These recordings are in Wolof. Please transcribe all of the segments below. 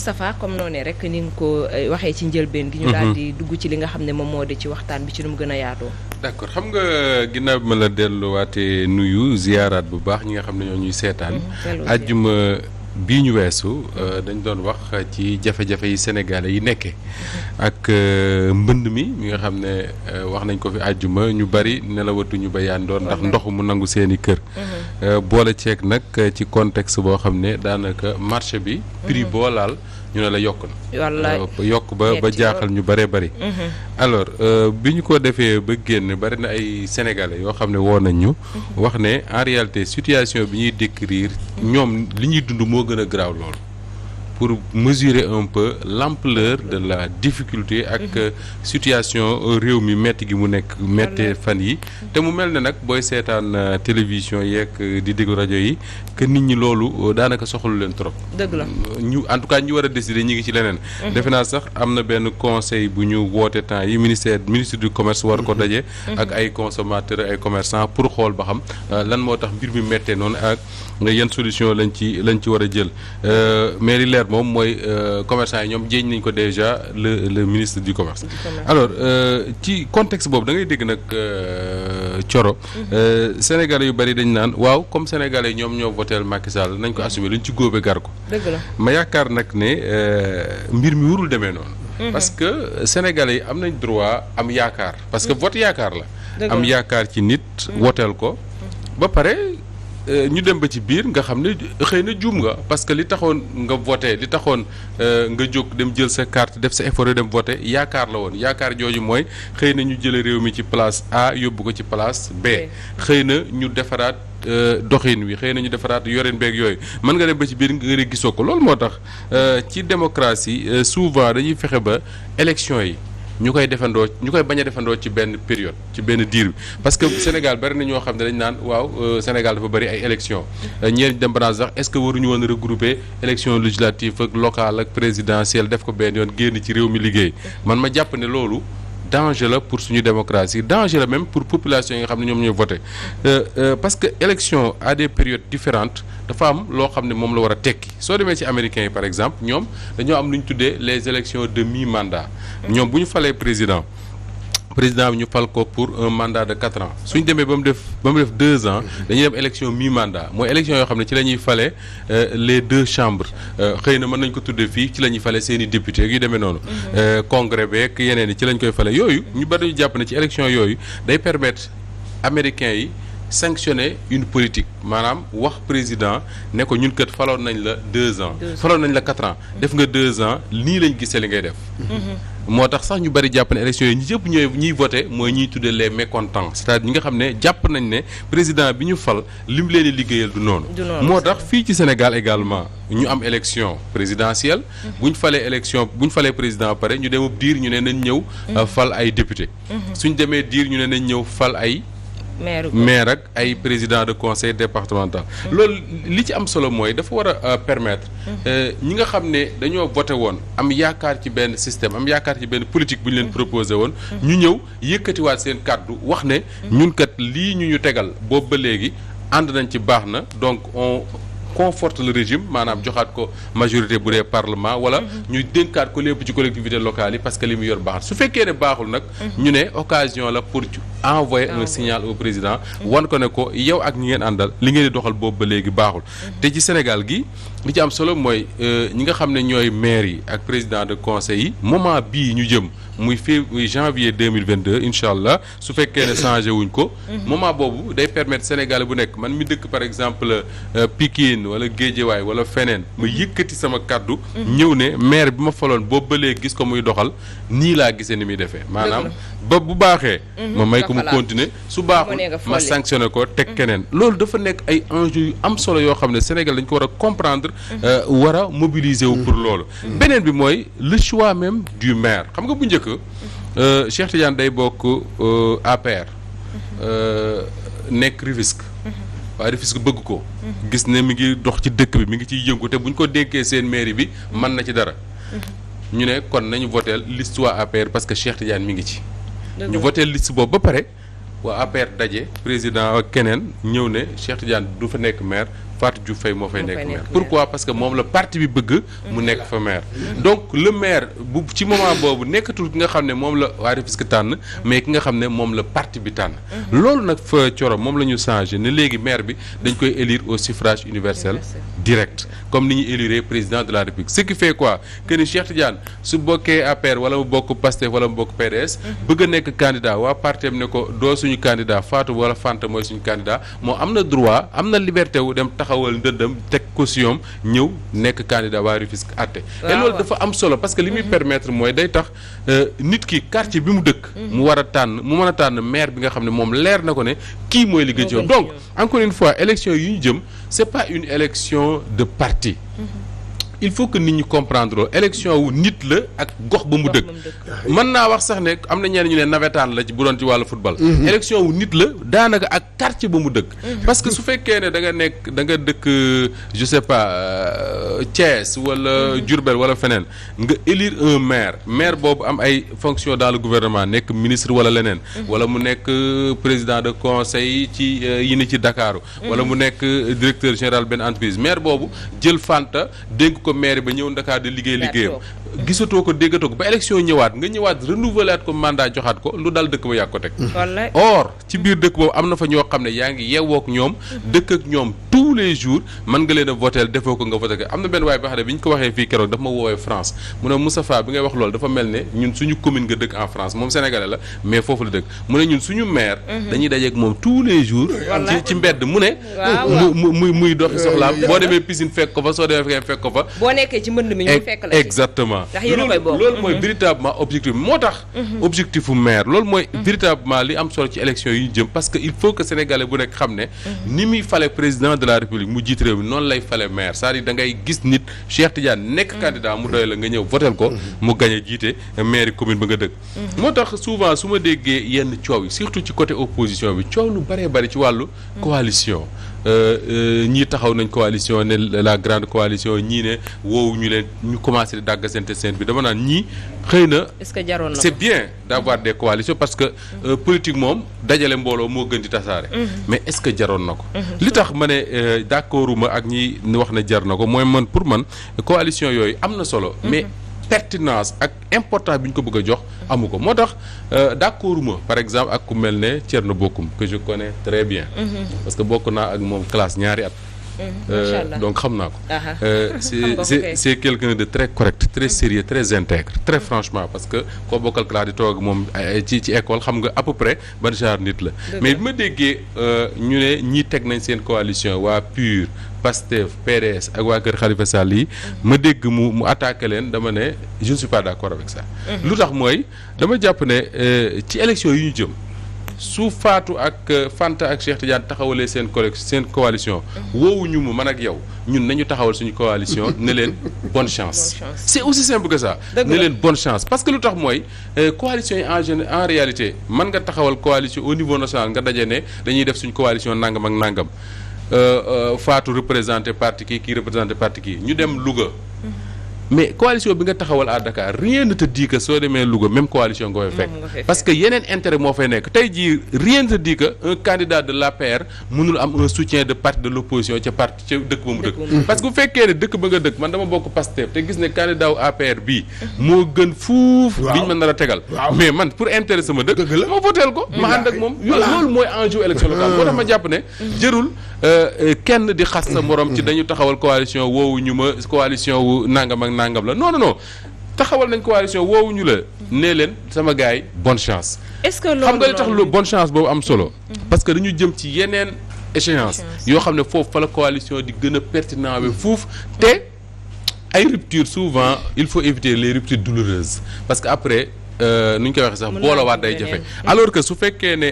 Moustapha comme noonu rek ni nga ko waxee ci njëlbeen gi. ñu daal di dugg ci li nga xam ne moom moo di ci waxtaan bi ci nu mu gën a yaatoo. d'accord xam nga ginnaaw bi ma la delluwaatee nuyu ziyaaraat bu baax ñi nga xam ne ñoo ñuy seetaan. àjjuma bii ñu weesu dañ doon wax ci jafe-jafe yi sénégalais yi nekkee ak mbënd mi nga xam ne wax nañ ko fi àjjuma ñu bari nelawatuñu ba yandoor ndax ndox mu nangu seeni kër. boole ceeg nag ci contexte boo xam ne daanaka marché bi. prix boo laal ñu ne la yokk na. yokk ba jaaxal ñu bëree bëri. alors bi ñu ko defee ba génn bari na ay sénégalais yoo xam ne woo nañ ñu. wax ne en réalité situation bi ñuy décrire ñoom li ñuy dund moo gën a graaw loolu. pour mesurer un peu l'ampleur de la difficulté ak situation réew mi metti gi mu nekk mettee fan yi te mu mel ne nag booy seetaan télévision yeeg di déglu rajo yi que nit ñi loolu daanaka soxalu leen trop. dëgg la ñu en tout cas ñu war a décider ñi ngi ci leneen. defe naa sax am na benn conseil bu ñu woote temps yi ministre du commerce war ko daje. ak ay consommateurs ay commerçants pour xool ba xam lan moo tax mbir mi mettee noonu ak yan solution lañ ci war a jël mais li leer moom mooy commerçant yi ñoom jéeñ nañ ko déjà le ministre du commerce. alors ci contexte boobu da ngay dégg nag Thioro. sénégalais yu bari dañ naan waaw comme sénégalais yi ñoom ñoo voteel Macky Sall nañ ko assumer luñ ci góobe gar ko. dëgg la ma yaakaar nag ne mbir mi warul demee noonu. parce que sénégalais yi am nañ droit am yaakaar parce que vote yaakaar la. am yaakaar ci nit. woteel ko ba pare. ñu dem ba ci biir nga xam ne xëy na juum nga parce que li taxoon nga voté li taxoon nga jóg dem jël sa carte def sa effort dem voté yaakaar la woon yaakaar jooju mooy xëy na ñu jële réew mi ci place A yóbbu ko ci place B xëy na ñu defaraat doxin wi xëy na ñu defaraat yoreen beeg yooyu mën nga dem ba ci biir nga gisoo ko loolu moo tax ci démocratie souvent dañuy fexe ba élection yi ñu koy bañ a defandoo ci benn période ci benn diir bi parce que Sénégal bari na ñoo xam ne dañ naan waaw Sénégal dafa bari ay élections ñeent dem ba sax est-ce que waruñu woon regrouper élection législative ak locale ak présidentielle def ko benn yoon génn ci réew mi liggéey man ma jàpp ne loolu danger la pour suñu démocratie danger la même pour population yi nga xam ne ñoom ñooy voté parce que élection à des périodes différentes dafa am loo xam ne moom la war a tekki soo demee ci américains yi par exemple ñoom dañoo am lu ñu tuddee les élections de mi-mandat ñoom bu ñu falee président bi ñu fal ko pour un mandat de 4 ans suñ demee ba mu def 2 ans dañuy dem élection mi-mandat mooy élection yoo xam ne ci la ñuy fale les 2 chambres xëy na mën nañ ko tuddee fii ci la ñuy fale seen i député yu demee noonu congrès beeg yeneen yi ci lañ koy fale yooyu ñu bari ñu jàpp ne ci élection yooyu day permettre américains yi sanctionner une politique maanaam wax président ne ko ñun kat faloon nañ la 2 ans faloon nañ la 4 ans def nga 2 ans nii lañ gisee li ngay def moo tax sax ñu bari jàpp ne élection yi ñi yëpp ñuy voté mooy ñuy tuddee les mécontents c'est-à-dire ñi nga xam ne jàpp nañ ne président bi ñu fal lim leen di liggéeyal du noonu moo tax fii ci Sénégal également ñu am élection présidentielle bu ñu falee président pare ñu dem diir ñu ne nañ ñëw fal ay député suñ demee diir ñu ne nañ ñëw fal ay maire ak ay président de conseil départemental loolu li ci am solo mooy dafa war a permettre ñi nga xam ne dañoo voté woon am yaakaar ci benn système am yaakaar ci benn politique bu ñu leen proposé woon ñu ñëw yëkkatiwaat seen kàddu wax ne ñun kat lii ñu tegal boobu ba léegi ànd nañ ci baax na donc on conforte le régime maanaam joxaat ko majorité bu dee parlement wala ñuy dénkaat ko lépp ci collectivité locale yi parce que li mu yor baax su fekkee ne baaxul nag ñu ne occasion la pour envoyer un signal au président wan ko ne ko yow ak ñi ngeen àndal li ngeen di doxal boobu ba léegi baaxul te ci Sénégal gi li ci am solo mooy ñi nga xam ne ñooy maire yi ak président de conseil yi moment bii ñu jëm muy janvier 2022 incha allah su fekkee ne changé wuñ ko moment boobu day permettre Sénégal bu nekk man mi dëkk par exemple Pikine wala Guédiawaye wala feneen ma yëkkati sama kaddu ñëw ne maire bi ma faloon boobu ba léegi gis ko muy doxal nii laa gisee ni muy defee maanaam ba bu baaxee ma may ko mu continuer su baaxul ma sanctionné ko teg keneen loolu dafa nekk ay enjeux yu am solo yoo xam ne Sénégal dañ ko war a comprendre war a mobiliser wu pour loolu beneen bi mooy le choix même du maire xam nga bu njëkk Cheikh Tidiane day bokk APR nekk Rufisque waaye Rufisque bëgg ko gis ne mi ngi dox ci dëkk bi mi ngi ciy yëngu te bu ñu ko dénkee seen mairie bi mën na ci dara ñu ne kon nañu voteel liste waa APR parce que Cheikh Tidiane mi ngi ci ñu voteel liste boobu ba pare waa APR daje président ak keneen ñëw ne Cheikh Tidiane du fa nekk maire Fatou Diouf Faye moo fay nekk maire. Pourquoi parce que moom la parti bi bëgg mu nekk fa maire. donc le maire bu ci moment boobu nekkatul ki nga xam ne moom la waa Rufisque tànn mais ki nga xam ne moom la parti bi tànn. loolu nag fa Thioro moom la ñu changé ne léegi maire bi dañ koy élire au suffrage universel direct comme ni ñu élire président de la République ce qui fait quoi que ni Cheikh Tidiane su bokkee APR wala mu bokk Pastef wala mu bokk PDS bëgg a nekk candidat waa parti am ne ko doo suñu candidat Fatou wala Fanta mooy suñu candidat moo am na droit am na liberté wu dem taxawal ndëndam teg caution ñëw nekk candidat waa Rufisque àtte et loolu dafa am solo parce que li muy permettre mooy day tax nit ki quartier bi mu dëkk mu war a tànn mu mën a tànn maire bi nga xam ne moom leer na ko ne kii mooy li gën ci yow donc encore une fois élection yi ñu jëm c'est pas une élection de parti il faut que nit ñi comprendre élection wu nit la ak gox ba mu dëkk mën naa wax sax ne am na ñenn ñu ne nawetaan la ci bu doon ci wàllu football élection wu nit la daanaka ak quartier ba mu dëkk parce que su fekkee ne da nga dëkk je sais pas Thiès wala Diourbel wala feneen nga élire un maire boobu am ay fonctions dans le gouvernement nekk ministre wala leneen wala mu nekk président de conseil ci yi ni ci Dakar wala mu nekk directeur général benn entreprise maire boobu jël Fanta dénk ko maire ba ñëw Dakar di liggéeyam gisatoo ko déggatoo ko ba élection ñëwaat nga ñëwaat renouveler ko mandat joxaat ko lu dal dëkk ba yàgg ko teg or ci biir dëkk boobu am na fa ñoo xam ne yaa ngi yeewook ñoom dëkk ak ñoom tous les jours mën nga leen a voter defoo ko nga voté ko am na benn waay boo xam ne bi ñu ko waxee fii keroog dafa ma woowee France mu ne Moustapha bi ngay wax loolu dafa mel ne ñun suñu commune nga dëkk en France moom sénégalais la mais foofu la dëkk mu ne ñun suñu maire dañuy dajeek moom tous les jours ci mbedd mu ne muy doxi soxlaam boo demee piscine fekk ko fa soo demee fekk ko fa boo nekkee ci mbënd mi ñu fekk la exactement loolu mooy véritablement objectif moo tax objectifu maire loolu mooy véritablement li am solo ci élection yi ñu jëm parce que il faut que sénégalais bu nekk xam ne ni muy fale président de la république mu jiite réew mi noonu lay fale maire c'est-à-dire da ngay gis nit Cheikh Tidiane nekk candidat mu doy la nga ñëw votel ko mu gañ a jiite maire commune ba nga dëkk moo tax souvent su ma déggee yenn coow yi surtout ci côté opposition bi coow lu bëree bëri ci wàllu coalition ñii taxaw nañ coalition ne la grande coalition ñii ne woowu ñu leen ñu commencé di dàggasante seen bi dama naan ñii xëy na est-ce que jaroon na c'est bien d'avoir des coalitions parce que politique moom dajale mbooloo moo gën di tasaare mais est-ce que jaroon na ko li tax ma ne d'accorduma ak ñi wax ne jar na ko mooy man pour man coalition yooyu am na solo mais pertinence ak importance bi ñu ko bëgg a jox amu ko moo tax d'accorduma par exemple ak ku mel ne Thierno Bocoum que je connais très bien parce que bokk naa ak moom classe ñaari at donc xam naa ko c'est quelqu'un de très correct très sérieux très intègre très franchement parce que koo bokkal classe di toog moom ci école xam nga à peu près ban genre nit la mais bi ma déggee ñu ne ñii teg nañ seen coalition waa PUR Pastef PDS ak waa kër Khalifa Sall yi ma dégg mu attaqué leen dama ne je ne suis pas d'accord avec ça lu tax mooy dama jàpp ne ci élection yi ñu jëm su Fatou ak Fanta ak Cheikh Tidiane taxawalee seen coalition woowuñu mu man ak yow ñun nañu taxawal suñu coalition ne leen bonne chance c'est aussi simple que ça ne leen bonne chance parce que lu tax mooy coalition yi en réalité mën nga taxawal coalition au niveau national nga daje ne dañuy def suñu coalition nangam ak nangam Fatou représenté parti kii représenté parti kii ñu dem Louga mais coalition bi nga taxawal à Dakar rien ne te dit que soo demee Louga même coalition nga fay fekk parce que yeneen intérêt moo fay nekk tey jii rien ne te dit que un candidat de l'APR mënul am un soutien de parti de l'opposition ca parti ca dëkk ba mu dëkk parce que bu fekkee ne dëkk ba nga dëkk man dama bokk Pastef te gis ne candidat wu APR bii moo gën fuuf biñ mën nar a tegal mais man pour intérêt sama dëkk ma voteel ko ma ànd ak moom loolu mooy enjeu élection locale moo tax ma jàpp ne jërul kenn di xas sa morom ci dañu taxawal coalition woowu ñu ma coalition wu nangam ak nangam la non taxawal nañ coalition woowu ñu la nee leen sama gars yi bonne chance. est-ce que loolu xam nga li tax lu bonne chance boobu am solo. parce que dañu jëm ci yeneen échéance yoo xam ne foofu fa la coalition di gën a pertinent we fuuf te ay ruptures souvent il faut éviter les ruptures douloureuses parce que après nu ñu koy waxee sax boolawaat day jafe alors que su fekkee ne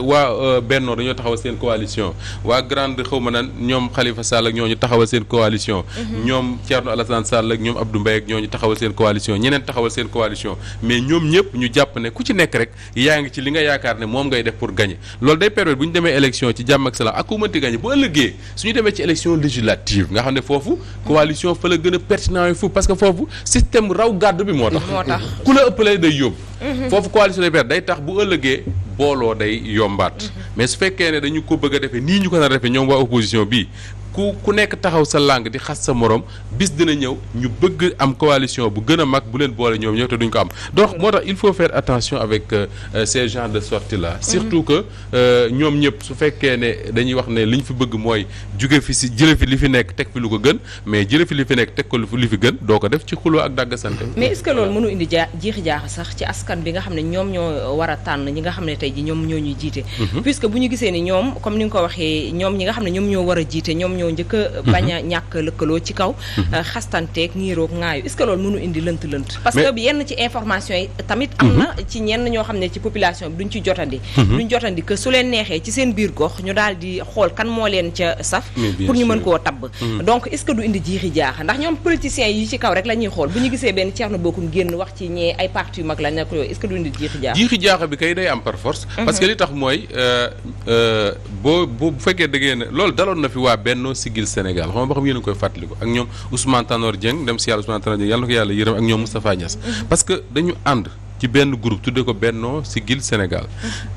waa Benno dañoo taxawal seen coalition waa grande xaw ma nan ñoom Khalifa Sall ak ñooñu taxawal seen coalition ñoom Thierno Alassane Sall ak ñoom Abdou Mbaye ak ñooñu taxawal seen coalition ñeneen taxawal seen coalition mais ñoom ñëpp ñu jàpp ne ku ci nekk rek yaa ngi ci li nga yaakaar ne moom ngay def pour gagner loolu day permettre bu ñu demee élection ci jàmm ak salaam ak ku mënti gagner bu ëllëgee suñu demee ci élection législative nga xam ne foofu coalition fa la gën a pertinent yi foofu parce que foofu système raw gàddu bi moo tax ku la ëppalee day yóbbu foofu coalition des verts day tax bu ëllëgee booloo day yombaat mais su fekkee ne dañu ko bëgg a defee nii ñu ko nar a defee ñoom waa opposition bii ku nekk taxaw sa langue di xas sa morom bis dina ñëw ñu bëgg am coalition bu gën a mag bu leen boole ñoom ñëw te duñ ko am donc moo tax il faut faire attention avec ces genres de sorties là surtout que ñoom ñëpp su fekkee ne dañuy wax ne li ñu fi bëgg mooy jóge fi si jële fi li fi nekk teg fi lu ko gën mais jële fi li fi nekk teg ko li fi gën doo ko def ci xuloo ak dagg sante mais est-ce que loolu mënu indi jiixi jaaxa sax ci askan bi nga xam ne ñoom ñoo war a tànn ñi nga xam ne tey ji ñoom ñoo ñuy jiite puisque bu ñu gisee ni ñoom comme ni nga ko waxee ñoom ñi nga xam ne ñoom ñoo war a jiite ñoom ñoo njëkk a bañ a ñàkk lëkkaloo ci kaw xastanteeg ñiiroog ŋaayu est-ce que loolu mënu indi lënt parce que yenn ci information yi tamit am na ci ñenn ñoo xam ne ci population bi duñ ci jotandi que su leen neexee ci seen biir gox ñu daal di xool kan moo leen ca saf pour ñu mën koo tabb donc est-ce que du indi jiixi jaaxa ndax ñoom politiciens yi ci kaw rek la ñuy xool bu ñu gisee benn Thierno Bocoum génn wax ci ñee ay parti yu mag la nekk yooyu est-ce que du indi jiixi jaaxa bi kay day am par force parce que li tax mooy bu fekkee dëggee ne loolu daloon na fi waa Benno Siggil Sénégal xam nga ba xam yéen a koy fàttaliku ak ñoom Ousmane Tanor Dieng dem si yàlla Ousmane Tanor Dieng yàlla na ko yàlla yërëm ak ñoom Moustapha Niasse parce que dañu ànd ci benn groupe tudde ko Benno Siggil Sénégal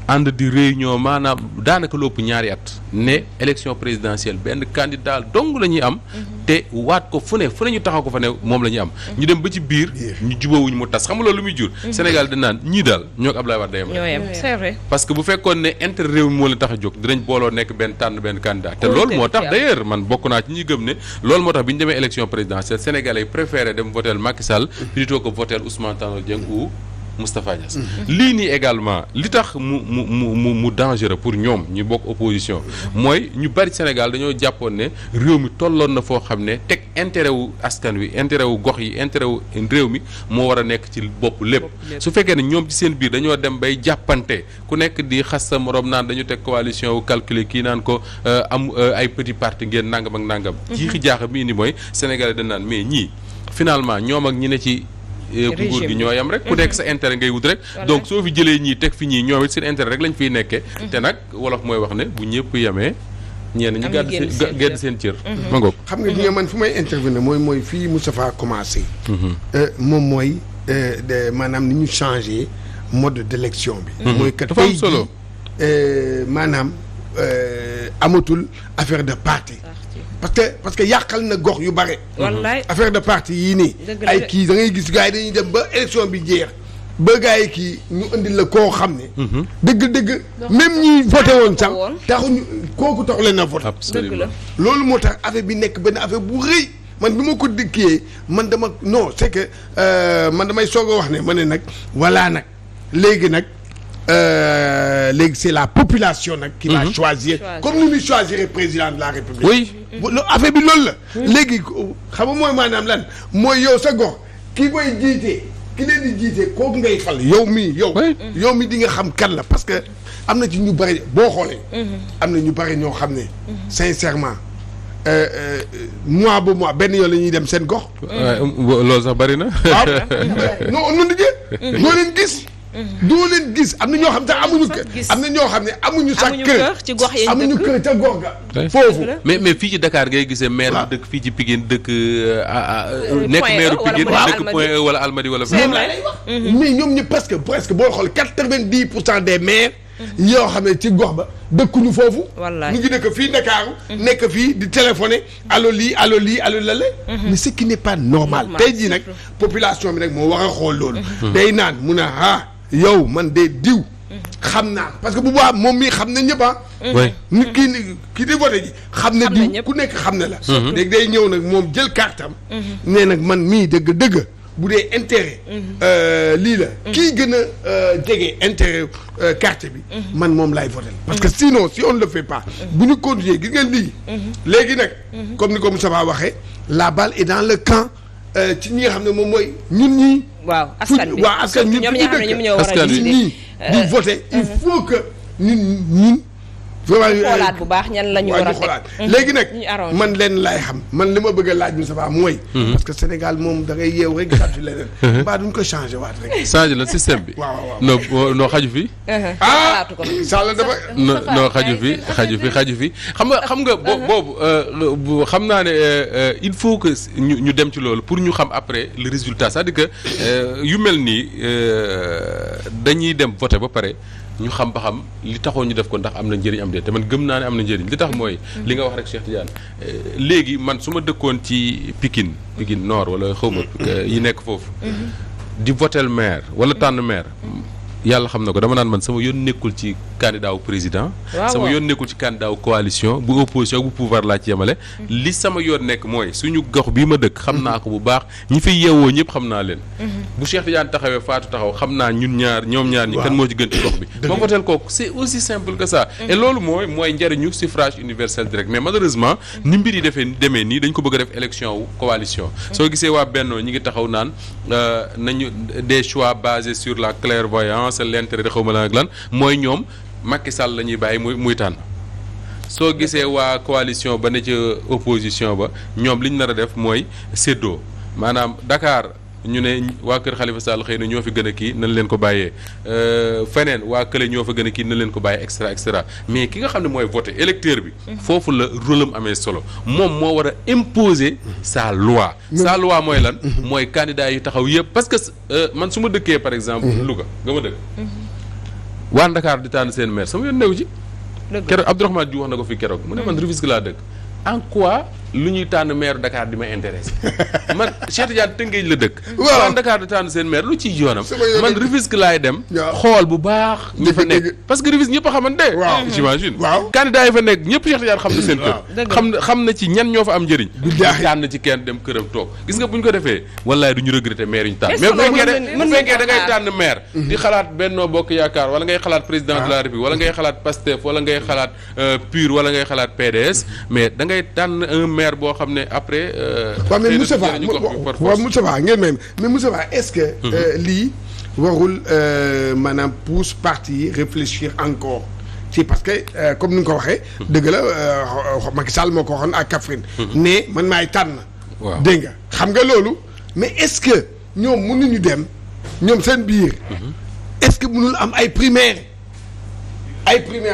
ànd di réunion maanaam daanaka lépp ñaari at ne élection présidentielle benn candidat dong la ñuy am te waat ko fu ne ñu taxaw ko fa ne moom la ñuy am ñu dem ba ci biir ñu jubawuñu mu tas xam nga loolu lu muy jur Sénégal di naan ñii daal ñoo ko Abdoulaye Wade ñoo yem c'est vrai parce que bu fekkoon ne intérêt réew mi moo leen tax a jóg dinañ booloo nekk benn tànn benn candidat te loolu moo tax d'ailleurs man bokk naa ci ñi gëm ne loolu moo tax bi ñu demee élection présidentielle Sénégalais yi préféré dem voter Macky Sall plutôt que voter Ousmane Tanor Dieng ou Moustapha Niasse lii nii également li tax mu dangereux pour ñoom ñu bokk opposition mooy ñu bari Sénégal dañoo jàppoon ne réew mi tolloon na foo xam ne teg intérêt wu askan wi intérêt wu gox yi intérêt wu réew mi moo war a nekk ci bopp lépp su fekkee ne ñoom ci seen biir dañoo dem bay jàppante ku nekk di xas sa morom naan dañu teg coalition wu calculer kii naan ko am ay petit parti ngeen nangam ak nangam jiixi jaaxa bi indi mooy Sénégalais dañ naan mais ñii finalement ñoom ak ñi ne ci nguur gi ñoo yam rek ku nekk sa intérêt ngay wut rek donc soo fi jëlee ñii teg fi ñii ñoom it seen intérêt rek lañ fiy nekkee te nag wolof mooy wax ne bu ñëpp yemee ñenn ñi gàdd seen cër ma ngoog xam nga ñi man fu may intervenir mooy fii Moustapha commencé moom mooy maanaam ni ñu changé mode d'élection bi mooy que dafa am solo maanaam amatul affaire de parti parce que yàqal na gox yu bare. wallaay affaire de parti yii nii. ay kii da ngay gis gars yi dañuy dem ba élection bi jeex ba gars yi kii ñu indil la koo xam ne. dëgg même ñi voté woon sax taxuñu kooku tax leen a voté. absolument loolu moo tax affaire bi nekk benn affaire bu rëy man bi ma ko dikkee man dama non c'est que man damay soog a wax ne ma ne nag voilà nag léegi nag. léegi c'est la population nag qui va choisir comme ni muy choisir président de la République. oui affaire bi loolu la. léegi xam nga mooy maanaam lan mooy yow sa gox ki koy jiite ki leen di jiite kooku ngay fal yow mii yow mi di nga xam kan la parce que am na ci ñu bari boo xoolee. am na ñu bari ñoo xam ne. sincèrement mois ba mois benn yoon la ñuy dem seen gox. loolu sax bari na. waaw non non doo leen gis. doo leen gis am na ñoo xam sax amuñu kër am na ñoo xam ne amuñu sax kër ci gox yi amuñu kër ca gox ga foofu mais fii ci Dakar ngay gisee maire bi dëkk fii ci Pikine dëkk nekk maire Pikine dëkk Point E wala Almadies wala mais ñoom ñu presque boo xool 90% des maires yoo xam ne ci gox ba dëkkuñu foofu ñu ngi dëkk fii Dakar nekk fii di téléphoner allo lii allo lale mais ce qui n'est pas normal tey jii nag population bi nag moo war a xool loolu day naan mun a yow man de diw xam naa parce que bu baax moom mii xam na ñëpp nit kii di voté ji xam na diw ku nekk xam na la léegi day ñëw nag moom jël kartam nee nag man mii dëgg bu dee intérêt lii la kii gën a jege intérêt quartier bi man moom laay voté parce que sinon si on ne le fait pas bu ñu continuer gis ngeen lii léegi nag comme ni ko Moussa Ba waxee la balle est dans le camp ci ñi nga xam ne moom mooy ñun ñii waaw askan bi ñun ñii di voté il faut que ñun xoolaat bu baax ñan la ñu war a xoolaat léegi nag man leen laay xam man li ma bëgg a laaj Moussa Ba mooy parce que Sénégal moom da ngay yeew rek gisaat fi leneen mbaa duñ ko changé waat rek changé la système bi waaw non xaju fi sala dafa non xaju fi xam nga boobu xam naa ne il faut que ñu dem ci loolu pour ñu xam après le résultat c'est-à-dire que yu mel nii dañuy dem voter ba pare ñu xam ba xam li taxoon ñu def ko ndax am na njëriñ am déet te man gëm naa ne am na njëriñ li tax mooy li nga wax rek Cheikh Tidiane léegi man su ma dëkkoon ci Pikine Nord wala xawma yi nekk foofu di votel maire wala tànn maire yàlla xam na ko dama naan man sama yoon nekkul ci candidat wu président sama yoon nekkul ci candidat wu coalition bu opposition bu pouvoir laa ci yemale li sama yoon nekk mooy suñu gox bii ma dëkk xam naa ko bu baax ñi fi yeewoo ñëpp xam naa leen bu Cheikh Tidiane taxawee Fatou taxaw xam naa ñoom ñaar ñi kan moo ci gën ci gox bi ma voteel kooku c'est aussi simple que ça et loolu mooy njëriñu suffrage universel direct mais malheureusement ni mbir yi demee nii dañ ko bëgg a def élection wu coalition soo gisee waa Benno ñi ngi taxaw naan nañu des choix basés sur la clairvoyance l'intérêt xaw ma lan ak lan mooy ñoom Macky Sall la ñuy bàyyi muy tànn soo gisee waa coalition ba ne ca opposition ba ñoom li ñu nar a def mooy séddoo maanaam Dakar ñu ne waa kër Khalifa Sall xëy na ñoo fi gën a kii nañ leen ko bàyyee feneen waa kële ñoo fa gën a kii nañ leen ko bàyyee extra mais ki nga xam ne mooy voté électeur bi foofu la rôle am amee solo moom moo war a imposer sa loi mooy lan mooy candidat yi taxaw yëpp parce que man su ma dëkkee par exemple Louga nga ma dëkk waa Dakar di tànn seen maire sama yoon new ci keroog Abdourahmane Diouf wax na ko fi keroog mu ne man Rufisque laa dëkk en quoi lu ñuy tànn maire Dakar di ma intéressé man Cheikh Tidiane Tëngéej la dëkk waa Dakar di tànn seen maire lu ciy yoonam man Rufisque laay dem xool bu baax ñi fa nekk parce que Rufisque ñëpp a xamante j'imagine candidat yi fa nekk ñëpp Cheikh Tidiane xam na seen kër xam na ci ñan ñoo fa am njëriñ tànn ci kenn dem këram toog gis nga bu ñu ko defee wallaay du ñu regretter maire yu ñu tànn mais bu fekkee da ngay tànn maire di xalaat Benno Bokk Yaakaar wala ngay xalaat président de la République wala ngay xalaat Pastef wala ngay xalaat PUR wala ngay xalaat PDS mais da ngay tànn un maire boo xam ne après. waaw mais Moustapha ngeen may mais Moustapha est-ce que. lii warul maanaam pousse parti yi réfléchir encore ci parce que comme ni nga ko waxee. dëgg la Macky Sall moo ko waxoon ak Kaffrine. ne man maay tànn. waaw dégg nga xam nga loolu mais est-ce que ñoom mënuñu dem ñoom seen biir. est-ce que mënul am ay primaires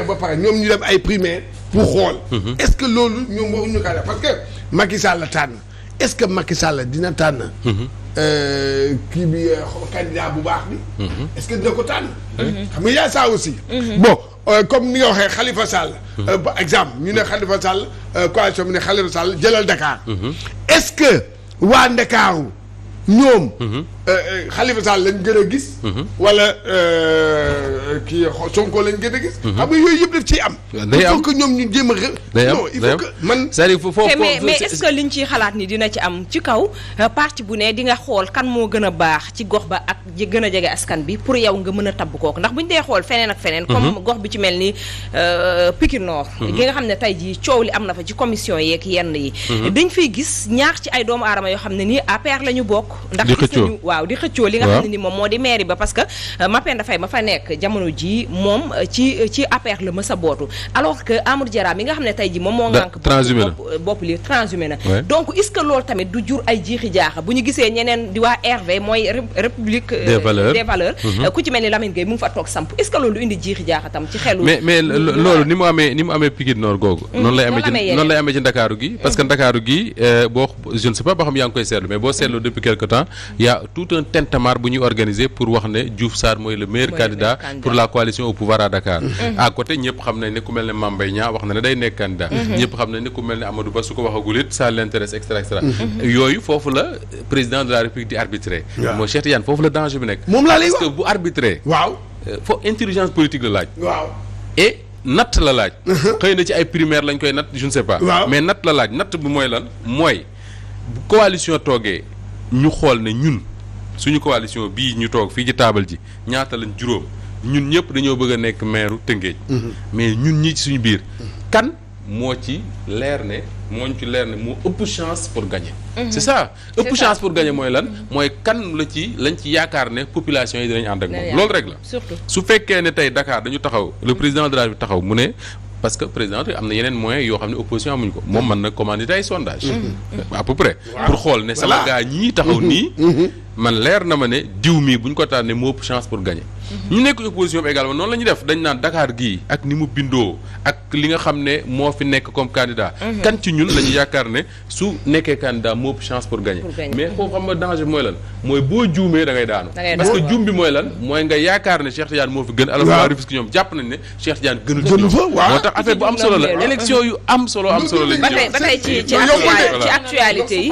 ba pare ñoom ñu dem ay primaires. pour xool est-ce que loolu ñoom waruñu ko def parce que Macky Sall la tànn est-ce que Macky Sall dina tànn kii bi candidat bu baax bi est-ce que dina ko tànn xam nga yaa ça aussi bon comme ni nga waxee Khalifa Sall par exemple ñu ne Khalifa Sall coalition bi ne Khalifa Sall jëlal Dakar est-ce que waa Ndakaaru ñoom Khalifa Sall lañ gën a gis wala kii Sonko lañ gën a gis xam nga yooyu yëpp daf ciy am il faut que ñoom ñu jéem a non il faut que man c'est-à-dire foofu mais est-ce que liñ ciy xalaat ni dina ci am ci kaw parti bu ne di nga xool kan moo gën a baax ci gox ba ak gën a jege askan bi pour yow nga mën a tabb kooku ndax buñ dee xool feneen ak feneen comme gox bi ci mel ni Pikine Nord gi nga xam ne tey jii coow li am na fa ci commission yeeg yenn yi dañ fiy gis ñaar ci ay doomu aadama yoo xam ne nii APR la ñu bokk ndax gis nañu waaw di xëccoo li nga xam ne ni moom moo di mairie ba parce que Mapenda Faye ma fa nekk jamono ji moom ci APR la mës a bootu alors que Amadou Diarra mi nga xam ne tey ji moom moo ngànk bopp li transhumé na donc est-ce que loolu tamit du jur ay jiixi jaaxa bu ñu gisee ñeneen di waa RV mooy République des valeurs ku ci mel ni Lamine Gueye mu ngi fa toog samp est-ce que loolu du indi jiixi jaaxa tam ci xelu mais loolu ni mu amee Pikine Nord googu noonu lay amee ci Ndakaaru gi parce que Ndakaaru gi boo je ne sais pas ba xam yaa ngi koy seetlu mais boo seetlu depuis quelque temps il y a tout un tintamarre bu ñuy organiser pour wax ne Diouf Sarr mooy le meilleur candidat pour la coalition au pouvoir à Dakar à côté ñëpp xam nañ ne ku mel ne Mame Mbaye Niang wax na ne day nekk candidat ñëpp xam nañ ne ku mel ne Amadou Ba su ko waxagul it ça l'intéresse extra yooyu foofu la président de la République di arbitrer mooy Cheikh Tidiane foofu la danger bi nekk moom laa lay wax parce que bu arbitrer waaw foofu intelligence politique la laaj waaw et natt la laaj xëy na ci ay primaire lañ koy natt je ne sais pas mais natt la laaj natt bi mooy lan mooy bu coalition toogee ñu xool ne ñun suñu coalition bii ñu toog fii ci taabal ji ñaata lañ juróom ñun ñëpp dañoo bëgg a nekk maire Tëngéej mais ñun ñii ci suñu biir kan moo ci leer ne moo ëpp chance pour gagner c'est ça ëpp chance pour gagner mooy lan mooy kan lañ ci yaakaar ne population yi dinañ ànd ak moom loolu rek la su fekkee ne tey Dakar dañu taxaw le président de la République taxaw mu ne parce que président am na yeneen moyens yoo xam ne opposition amuñu ko moom mën na commander ay sondage à peu près pour xool ne sama gars ñii taxaw nii man leer na ma ne diw mii bu ñu ko tànnee moo ëpp chance pour gagner ñu nekk opposition bi également noonu la ñuy def dañ naan Dakar gii ak ni mu bindoo ak li nga xam ne moo fi nekk comme candidat kan ci ñun la ñu yaakaar ne su nekkee candidat moo ëpp chance pour gagner mais foofu xam nga danger bi mooy lan mooy boo juumee da ngay daanu parce que juum bi mooy lan mooy nga yaakaar ne Cheikh Tidiane moo fi gën alors waa Rufisque ñoom jàpp nañ ne Cheikh Tidiane gënu fa moo tax affaire bu am solo la élection yu am solo lañ ba tey ci actualité yi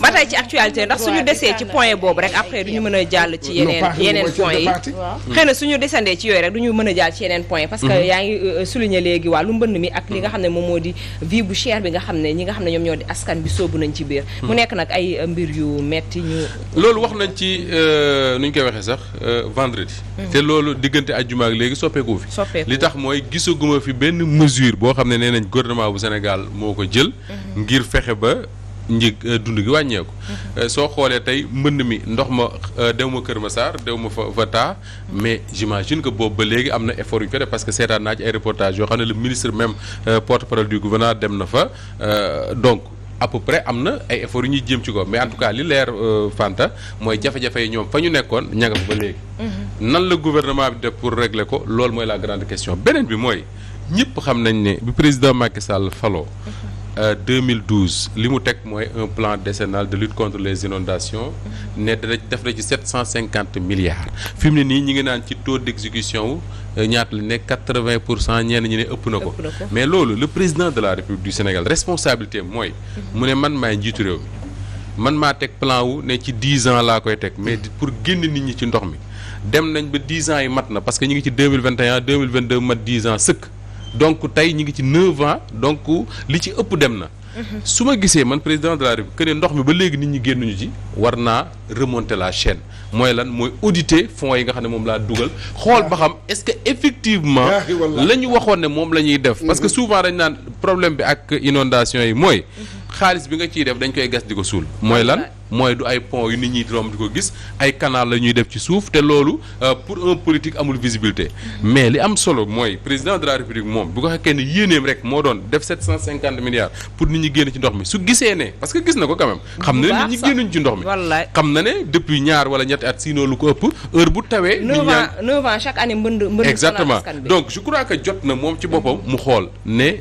ba tey ci actualité ndax suñu desee ci point boobu rek après duñu mën a jàll ci yeneen point yi xëy na suñu desandee ci yooyu rek duñu mën a jàll ci yeneen point parce que yaa ngi souligner léegi wàllu mbënd mi ak li nga xam ne moom moo di vie bu cher bi nga xam ne ñi nga xam ne ñoom ñoo di askan bi soobu nañ ci biir mu nekk nag ay mbir yu metti ñu loolu wax nañ ci nu ñu koy waxee sax vendredi te loolu diggante àjjuma ak léegi soppeeku fi li tax mooy gisaguma fi benn mesure boo xam ne nee nañ gouvernement bu Sénégal moo ko jël ngir fexe ba njëg dund gi wàññeeku soo xoolee tey mbënd mi ndox ma dew ma Kër Massar dew ma fa taa mais j'imagine que boobu ba léegi am na effort yu ko def parce que seetaan naa ci ay reportages yoo xam ne le ministre même porte-parole du gouvernement dem na fa donc à peu près am na ay efforts yu ñuy jéem ci ko mais en tout cas li leer Fanta mooy jafe-jafe yi ñoom fa ñu nekkoon ña nga fa ba léegi nan la gouvernement bi def pour régler ko loolu mooy la grande question beneen bi mooy ñëpp xam nañ ne bi président Macky Sall faloo 2012 li mu teg mooy un plan décennal de lutte contre les inondations ne def na ci 750 milliards fi mu ne nii ñi ngi naan ci taux d'exécution wu ñaata la nekk 80% ñenn ñi ne ëpp na ko mais loolu le président de la République du Sénégal responsabilité mooy mu ne man maay njiitu réew mi man maa teg plan wu ne ci 10 ans laa koy teg mais pour génn nit ñi ci ndox mi dem nañ ba 10 ans yi mat na parce que ñu ngi ci 2021 2022 mat 10 ans sëkk donc tey ñu ngi ci 9 ans donc li ci ëpp dem na su ma gisee man président de la République que ne ndox mi ba léegi nit ñi génnuñu ci war naa remonter la chaîne mooy lan mooy auditer fonds yi nga xam ne moom laa dugal xool ba xam est-ce que effectivement la ñu waxoon ne moom la ñuy def parce que souvent dañ naan problème bi ak inondation yi mooy xaalis bi nga ciy def dañ koy gas di ko suul mooy lan mooy du ay pont yu nit ñi romb di ko gis ay canal la ñuy def ci suuf te loolu pour un politique amul visibilité mais li am solo mooy président de la République moom bu ko xekkee ne yéeneem rek moo doon def 750 milliards pour nit ñi génn ci ndox mi su gisee ne parce que gis na ko quand même xam na ne nit ñi génnuñ ci ndox mi xam na ne depuis ñaar wala ñetti at sinon lu ko ëpp heure bu tawee 9 ans chaque année mbënd exactement donc je crois que jot na moom ci boppam mu xool ne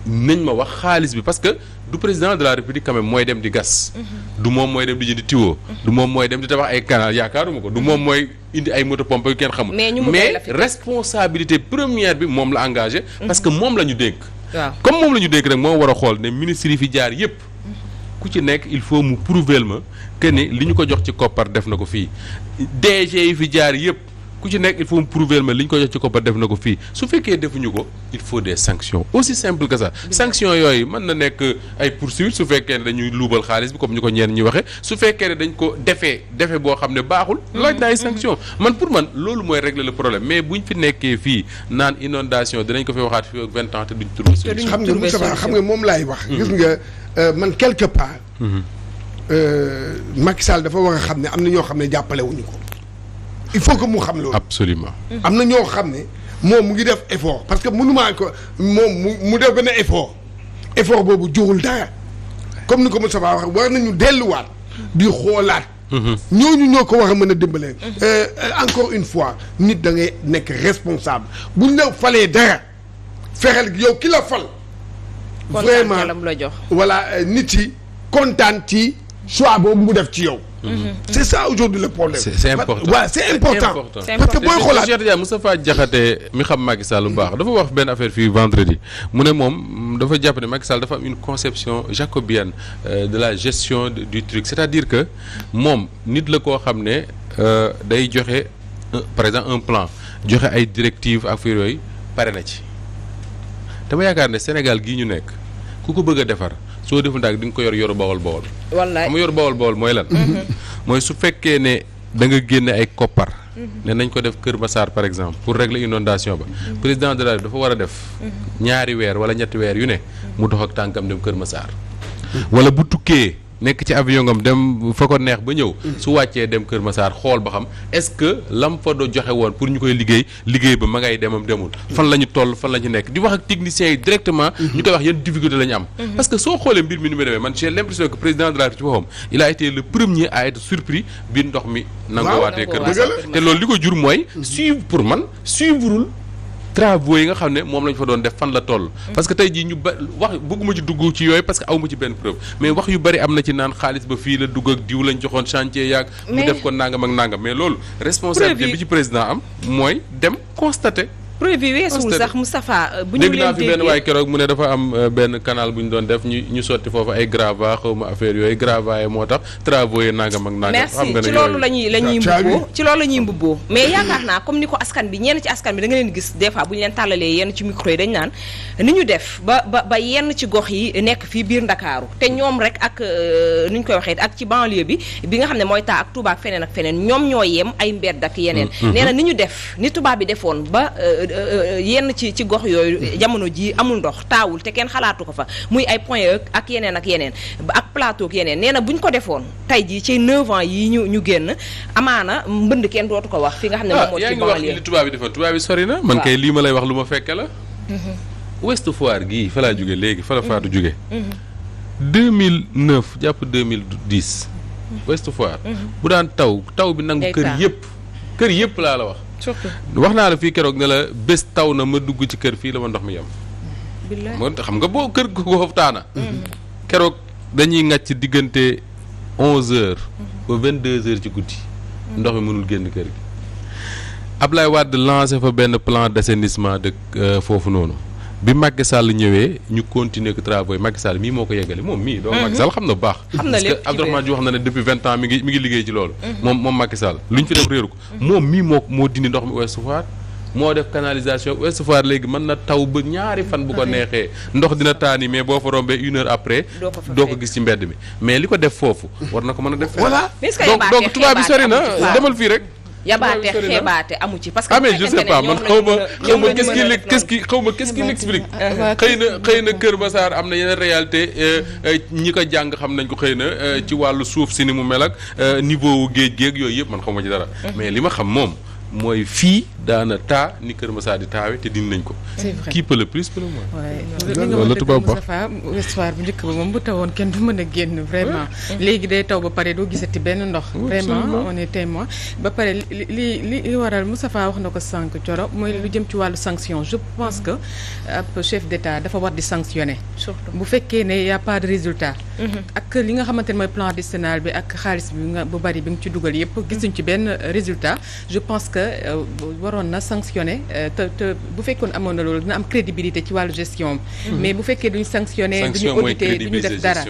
nañ ma wax xaalis bi parce que du président de la République quand même mooy dem di gas du moom mooy dem di jëndi tuyau du moom mooy dem di tabax ay canal yaakaaruma ko du moom mooy indi ay moto pompe yu kenn xamul mais responsabilité première bi moom la engagé parce que moom la ñu dénk comme moom la ñu dénk rek moo war a xool ne ministre yi fi jaar yépp ku ci nekk il faut mu prouver ma que ne li ñu ko jox ci koppar def na ko fii DG yi fi jaar yépp ku ci nekk il faut mu prouver ma li ñu ko jox ci koppar def na ko fii su fekkee defuñu ko il faut des sanctions aussi simple que ça sanctions yooyu mën na nekk ay poursuites su fekkee ne dañuy luubal xaalis bi comme ñu ko ñeen ñi waxee su fekkee ne dañ ko defee boo xam ne baaxul laaj na ay sanctions man pour man loolu mooy régler le problème mais buñ fi nekkee fii naan inondation dinañ ko fi waxaat fii ak 20 ans te duñ trouver solution xam nga moom laay wax gis nga man quelque part Macky Sall dafa war a xam ne am na ñoo xam ne jàppale wuñu ko il faut que mu xam loolu. absolument am na ñoo xam ne moom mu ngi def effort parce que mënumaa ko moom mu def benn effort boobu jurul dara comme ni ko Moustapha wax war nañu delluwaat di xoolaat. ñooñu ñoo ko war a mën a dimbalee. encore une fois nit da ngay nekk responsable buñ la falee dara fexeel yow ki la fal. vraiment voilà nit yi kontaan ci choix boobu mu def ci yow. c'est ça aujourd'hui le problème. c'est important voilà c'est important. parce que booy xoolaat Cheikh Tidiane Moustapha Diakhaté mi xam Macky Sall bu baax dafa wax benn affaire fii vendredi mu ne moom dafa jàpp ne Macky Sall dafa am une conception jacobienne de la gestion du truc c'est-à-dire que moom nit la koo xam ne day joxe par exemple un plan joxe ay directives ak affaire yooyu pare na ci dama yaakaar ne Sénégal gii ñu nekk ku ko bëgg a defar. soo defu ndaag di nga ko yor bawol wallaay xam yor bawol mooy lan mooy su fekkee ne da nga génne ay koppar ne nañ ko def Kër Massar par exemple pour régler inondation ba président de la République dafa war a def ñaari weer wala ñetti weer yu ne mu dox ak tànkam dem Kër Massar wala bu tukkee nekk ci avion ngam dem fa ko neex ba ñëw su wàccee dem Kër Massar xool ba xam est-ce que lam fa do joxe woon pour ñu koy liggéey ba ma ngay demam demul fan la ñu toll fan la ñu nekk di wax ak techniciens yi directement ñu koy wax yan difficulté la ñu am parce que soo xoolee mbir mi ni mu demee man j'ai l'impression que président de la République ci boppam il a été le premier à être surpris bi ndox mi nanguwaatee Kër Massar te loolu li ko jur mooy suivrul travaux yi nga xam ne moom lañ fa doon def fan la toll parce que tey jii ñu wax bëgguma ci dugg ci yooyu parce que awma ci benn preuve mais wax yu bari am na ci naan xaalis ba fii la dugg ak diw lañ joxoon chantier yaag mu def ko nangam ak nangam mais loolu responsabilité bi ci président am mooy dem constater preuve yi weesuwul sax Moustapha bu ñu leen dégg naa fi benn waaye keroog mu ne dafa am benn canal bu ñu doon def ñu sotti foofu ay gravats xaw ma affaire yooyu gravats yi moo tax travaux yi nangam ak nangam. xam nga ne ci loolu la ñuy mbubboo ci loolu la ñuy mbubboo mais yaakaar naa comme ni ko askan bi ñenn ci askan bi da nga leen gis des fois bu ñu leen tàllalee yenn ci micro yi dañ naan ni ñu def ba yenn ci gox yi nekk fii biir Ndakaaru te ñoom rek ak ni ñu koy waxee ak ci banlieue bi nga xam ne mooy taa ak Touba ak feneen ñoom ñoo yem ay mbedd ak yeneen nee na ni ñu def ni tubaab bi defoon ba yenn ci gox yooyu jamono ji amul ndox taawul te kenn xalaatu ko fa muy ay Point E ak yeneen ak plateau ak yeneen nee na bu ñu ko defoon tey jii ci 9 ans yi ñu génn amaana mbënd kenn dootu ko wax fi nga xam ne moom moo ci banlieue yaa ngi wax li tubaab bi defoon tubaab bi sori na man kay lii ma lay wax lu ma fekke la Ouest Foire gii fa laa jóge léegi fa la faatu jóge 2009 jàpp 2010 Ouest Foire bu daan taw bi nangu kër yëpp laa la wax surtout wax naa la fii keroog ne la bés taw na ma dugg ci kër fii la ma ndox mi yem. moo xam nga boo kër googu taana keroog dañuy ngàcc diggante 11h ba 22h ci guddi. ndox mi mënul génn kër gi. Ablaye Wade lancé fa benn plan d'assainissement de foofu noonu bi Macky Sall ñëwee ñu continuer ko travaux yi Macky Sall mii moo ko yeggale moom mii. donc Macky Sall xam na bu baax. xam na lépp parce que Abdourahmane Diouf wax na ne depuis 20 ans mi ngi liggéey ci loolu. moom Macky Sall lu ñu fi def réeru ko. moom mii moo dindi ndox mi Ouest Foire moo def canalisation Ouest Foire léegi mën na taw ba ñaari fan bu ko neexee ndox dina taani mais boo fa rombee 1 heure après. doo ko gis ci mbedd mi mais li ko def foofu war na ko mën a def. voilà donc tubaab bi sori na demal fii rek. yabaate xeebaate amu ci parce que mais je sais pas man xaw ma qu'est-ce qui l'explique xëy na Kër Massar am na yeneen réalité ñi ko jàng xam nañ ko xëy na ci wàllu suuf si ni mu mel ak niveau géej géej yooyu yëpp man xaw ma ci dara mais li ma xam moom mooy fii daana taa ni Kër Massar di taawe te dindi nañ ko. c'est vrai qui peut le plus peut le moins. loolu la tubaab ba histoire bu njëkk ba moom bu tawoon kenn du mën a génn vraiment. léegi day taw ba pare doo gisati benn ndox. vraiment on est témoin ba pare li waral Moustapha wax na ko sànq Thioro mooy lu jëm ci wàllu sanction je pense que ab chef d'État dafa war di sanctionner. surtout bu fekkee ne y a pas de résultat. ak li nga xamante ne mooy plan décennal bi ak xaalis bi nga bu bari bi nga ci dugal yëpp gisuñ ci benn résultat je pense que waroon na sanctionné te bu fekkoon amoon na loolu dina am crédibilité ci wàllu gestion mais bu fekkee duñ sanctionné duñu audité duñu def dara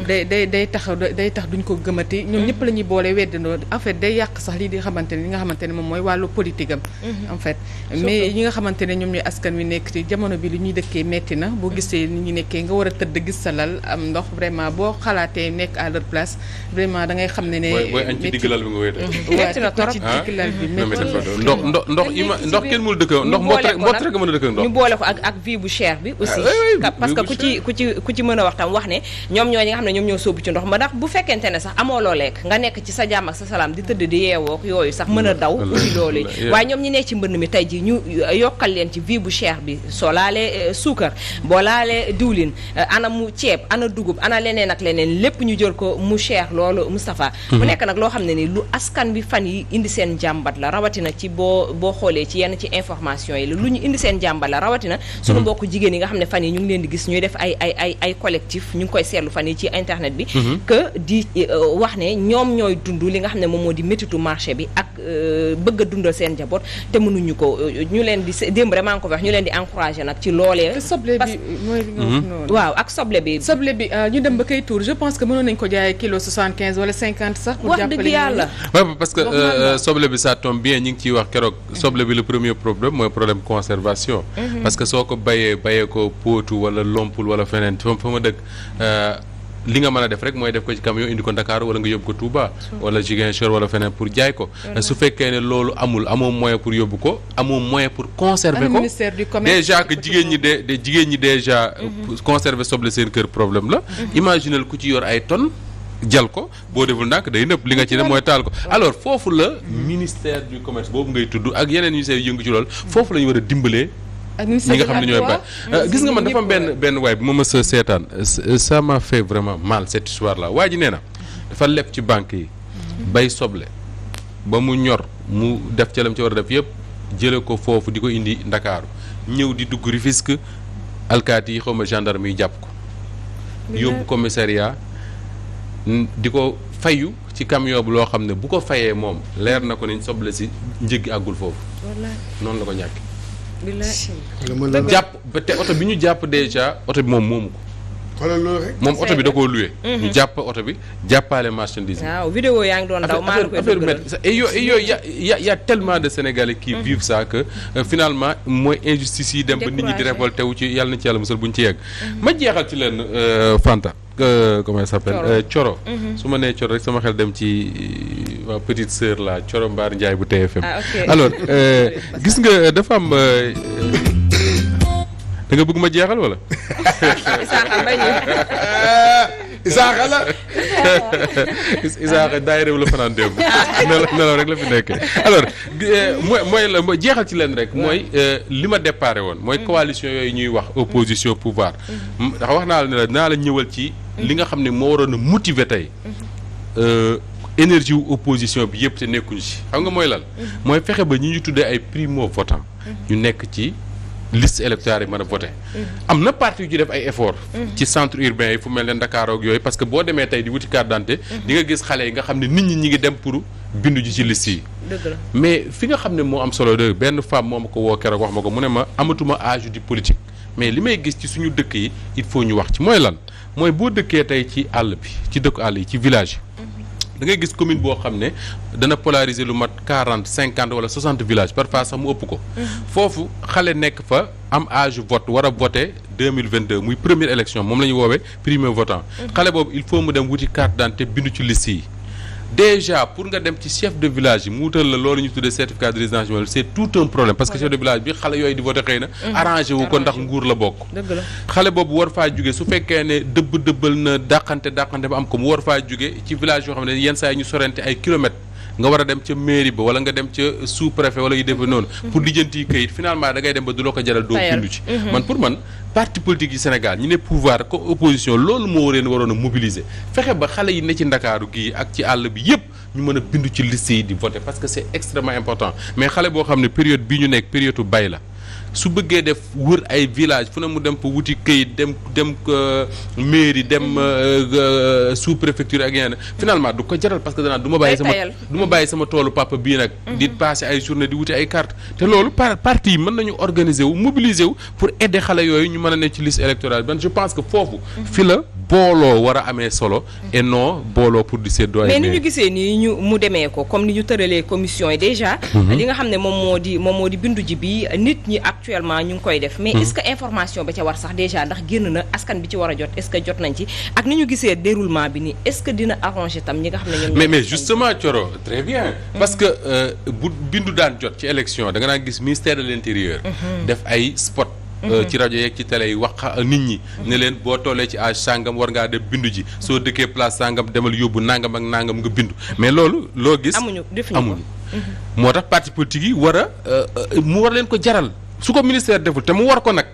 day tax duñ ko gëmati ñoom ñëpp la ñuy boole weddandoo en fait day yàq sax lii di xamante ne li nga xamante ne moom mooy wàllu politique am en fait mais ñi nga xamante ne ñoom ñooy askan wi nekk ci jamono bi li ñuy dëkkee metti na boo gisee ni ñu nekkee nga war a tëdd gis sa lal am ndox vraiment boo xalaatee nekk à leur place vraiment da ngay xam ne booy añ ci digg lal bi nga wéete metti na trop ci digg lal bi ndox kenn mënul dëkk ndox mbott rek mën a dëkk ndox ñu boole ko ak vie bu cher bi aussi parce que ku ci mën a wax tam wax ne ñoom ñoo ñi nga xam ne ñoom ñoo sóobu ci ndox ma ndax bu fekkente ne sax amoo loo lekk nga nekk ci sa jàmm ak sa salaam di tëdd di yeewoo yooyu sax mën a daw uti loolu waaye ñoom ñi nekk ci mbënn mi tey ji ñu yokkal leen ci vie bu cher bi soo laalee suukar boo laalee diwlin ana mu ceeb ana dugub ana leneen ak leneen lépp ñu jël ko mu cher loolu Moustapha mu nekk nag loo xam ne ni lu askan bi fan yi indi seen jàmbat la rawatina ci boo xoolee ci yenn ci information yi la lu ñu indi seen jàmbat la rawatina suñu mbokk jigéen yi nga xam ne fan yi ñu ngi leen di gis ñuy def ay collectif ñu ngi koy seetlu fan yi ci internet bi que di wax ne ñoom ñooy dund li nga xam ne moom moo di métitu marché bi ak bëgg a dundal seen njaboot te mënuñu ko ñu leen di démb rek maa ngi ko wax ñu leen di encourager nag ci loolee soble bi mooy li nga wax noonu waaw ak soble bi ñu dem ba kay tour je pense que mënoon nañ ko jaayee kilo 75 wala 50 sax pour wax dëgg yàlla parce que soble bi ça tombe bien ñi ngi ciy wax keroog soble bi le premier problème mooy problème conservation parce que soo ko bayee ko Potou wala Lompul wala feneen fa ma dëkk li nga mën a def rek mooy def ko ci camion indi ko Dakar wala nga yóbbu ko Touba wala Ziguinchor wala feneen pour jaay ko su fekkee ne loolu amoo moyen pour yóbbu ko amoo moyen pour conserver ko déjà que jigéen ñi déjà conserver soble seen kër problème la imaginel ku ci yor ay tonnes jal ko boo deful ndànk day nëpp li nga ci ne mooy taal ko alors foofu la ministère du commerce boobu ngay tudd ak yeneen ministère yu yëngu ci loolu foofu la ñu war a dimbalee ñi nga xam ne ñooy bay gis nga man dafa am benn waay bi ma mës a seetaan ça m'a fait vraiment mal cette histoire là waa ji nee na dafa leb ci banque yi bay soble ba mu ñor mu def ca lam ci war a def yëpp jële ko foofu di ko indi Ndakaaru ñëw di dugg Rufisque alkaati yi xaw ma gendarme yi jàpp ko yóbbu commissariat di ko fayu ci camion bu loo xam ne bu ko fayee moom leer na ko ni soble si njëg gi àggul foofu noonu la ko ñàkk jàpp ba te oto bi ñu jàpp déjà oto bi moom moomu ko xoolal loolu rek moom oto bi da koo loué ñu jàpp oto bi jàppaale marchandise waaw vidéo yaa ngi doon daw maa koy et yooyu y a tellement de Sénégalais qui vivent ça que finalement mooy injustice yi dem ba nit ñi di révolté wu ci yàlla na ci yàlla musal bu ñu ci yegg ma jeexal ci leen Fanta comment elle s'appelle Coro su ma nee Coro rek sama xel dem ci ma petite sœur la Coro Mbaar Ndiaye bu TFM alors gis nga dafa am da nga bëgg ma jeexal wala Isaaxa la Isaaxa daay réew la fanaan démb nelaw rek la fi nekkee alors mooy la jeexal ci leen rek mooy li ma déparé woon mooy coalition yooyu ñuy wax opposition pouvoir ndax wax naa la ne la naa la ñëwal ci li nga xam ne moo waroon a motiver tey énergie wu opposition bi yëpp te nekkuñu ci xam nga mooy lan mooy fexe ba ñi ñu tuddee ay primo votant ñu nekk ci liste électorale yi mën a voté am na parti yu ci def ay effort ci centre urbain yi fu mel ne Dakar ak yooyu parce que boo demee tey di wuti carte d'identité di nga gis xale yi nga xam ne nit ñi ñi ngi dem pour bindu ji ci liste yi mais fi nga xam ne moo am solo de benn femme moo ma ko woo keroog wax ma ko mu ne ma amatuma âge di politique mais li may gis ci suñu dëkk yi il faut ñu wax ci mooy lan mooy boo dëkkee tey ci àll bi ci dëkku àll yi ci village yi da ngay gis commune boo xam ne dana polariser lu mat 40 50 wala 60 villages parfois sax mu ëpp ko foofu xale nekk fa am âge vote war a voter 2022 muy première élection moom la ñu woowee primo votant xale boobu il faut mu dem wuti carte d'identité bindu ci liste yi déjà pour nga dem ci chef de village yi mu wutal la loolu ñu tuddee certificat de résidence c'est tout un problème parce que chef de village bi xale yooyu di voter xëy na arrangé wu ko ndax nguur la bokk xale boobu war faa jóge su fekkee ne dëbbal na dàqante ba am ko mu war faa jóge ci village yoo xam ne yenn saa yi ñu sorente ay kilomètres nga war a dem ca mairie ba wala nga dem ca sous-préfet wala yu defe noonu pour lijjanti yi këyit finalement da ngay dem ba du la ko jaral doo bindu ci man pour man parti politique yi Sénégal ñi ne pouvoir ko opposition loolu moo waroon a mobiliser fexe ba xale yi ne ci Ndakaaru gii ak ci àll bi yëpp ñu mën a bindu ci liste yi di voter parce que c'est extrêmement important mais xale boo xam ne période bii ñu nekk période bay la su bëggee def wër ay village fu ne mu dem fa wuti këyit dem mairie dem sous préfecture ak yeneen finalement du ko jaral parce que danaa du ma bàyyi sama toolu papa bii nag di passer ay journée di wuti ay carte te loolu parti yi mën nañu organiser wu mobiliser wu pour aider xale yooyu ñu mën a ne ci liste électorale ben je pense que foofu fi la booloo war a amee solo et non booloo pour di séddoo ay mais ni ñu gisee nii ñu mu demee ko comme ni ñu tëralee commission yi déjà li nga xam ne moom moo di bindu ji bi nit ñi actuellement ñu ngi koy def mais est-ce que information ba ca war sax déjà ndax génn na askan bi ci war a jot est-ce que jot nañ ci ak ni ñu gisee déroulement bi nii est-ce que dina arranger tam ñi nga xam ne ñoom mais justement Thioro très bien parce que bu bindu daan jot ci élection da nga daan gis ministère de l'intérieur def ay spot ci rajo yeeg ci télé yi wax nit ñi ne leen boo tollee ci âge sàngam war ngaa dem bindu ji soo dëkkee place sàngam demal yóbbu nangam ak nangam nga bindu mais loolu loo gis amuñu moo tax parti politique yi war a mu war leen ko jaral su ko ministère deful te mu war ko nag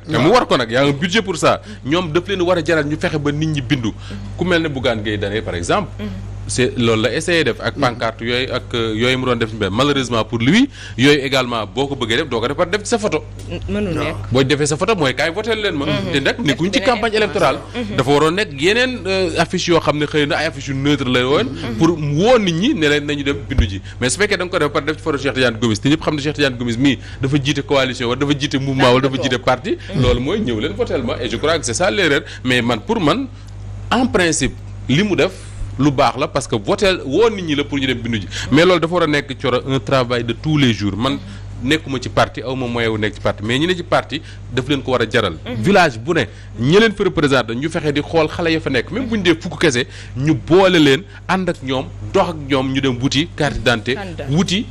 y a un budget pour ça ñoom daf leen war a jaral ñu fexe ba nit ñi bindu ku mel ne Bougane Gueye Dany par exemple c'est loolu la essayé def ak pancarte yooyu ak yooyu mu doon def ci mbir malheureusement pour lui yooyu également boo ko bëggee def doo ko def par def ci sa photo mënul nekk boo defee sa photo mooy kaay voté leen ma te nag nekkuñ ci campagne électorale dafa waroon nekk yeneen affiche yoo xam ne xëy na ay affiche yu neutre la woon pour woo nit ñi ne leen nañu dem bindu ji mais su fekkee da nga ko def par def ci photo Cheikh Tidiane Gomis te ñëpp xam ne Cheikh Tidiane Gomis mii dafa jiite coalition wala dafa jiite mouvement wala dafa jiite parti loolu mooy ñëw leen voté ma et je crois que c'est ça l'erreur mais man pour man en principe li mu def lu baax la parce que voter woo nit ñi la pour ñu dem bindu ji mais loolu dafa war a nekk Thioro un travail de tous les jours man nekkuma ci parti aw ma moyen wu nekk ci parti mais ñi ne ci parti daf leen ko war a jaral. village bu ne ñi leen fa représenté ñu fexe di xool xale ya fa nekk même bu ñu dee fukk kese ñu boole leen ànd ak ñoom dox ak ñoom ñu dem wuti carte d'identité wuti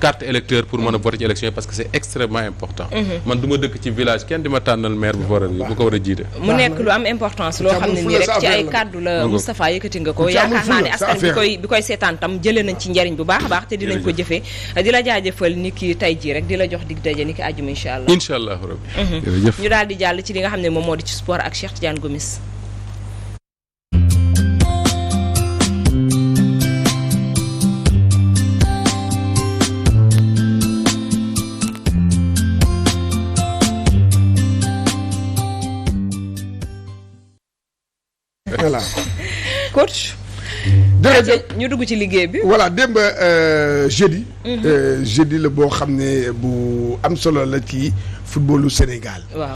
carte électeur pour mën a voter ci élection yi parce que c'est extrêmement important. man du ma dëkk ci village kenn di ma tànnal maire bu ko war a jiite. mu nekk lu am importance loo xam ne nii rek ci ay kàddu la Moustapha yëkkati nga ko yaakaar naa ne askan bi koy seetaan tam jëlee nañ ci njariñ bu baax a baax te dinañ ko jëfee di la jaajëfal ni ki tey jii rek di la jox dig daje ni ki àjjuma incha allah rabbi jërëjëf ñu daal di jàll ci li nga xam ne moom moo di ci sport ak Cheikh Tidiane Gomis. voilà coach. jërëjëf ñu dugg ci liggéey bi. voilà démb jeudi. jeudi la boo xam ne bu am solo la ci footballu Sénégal. waaw.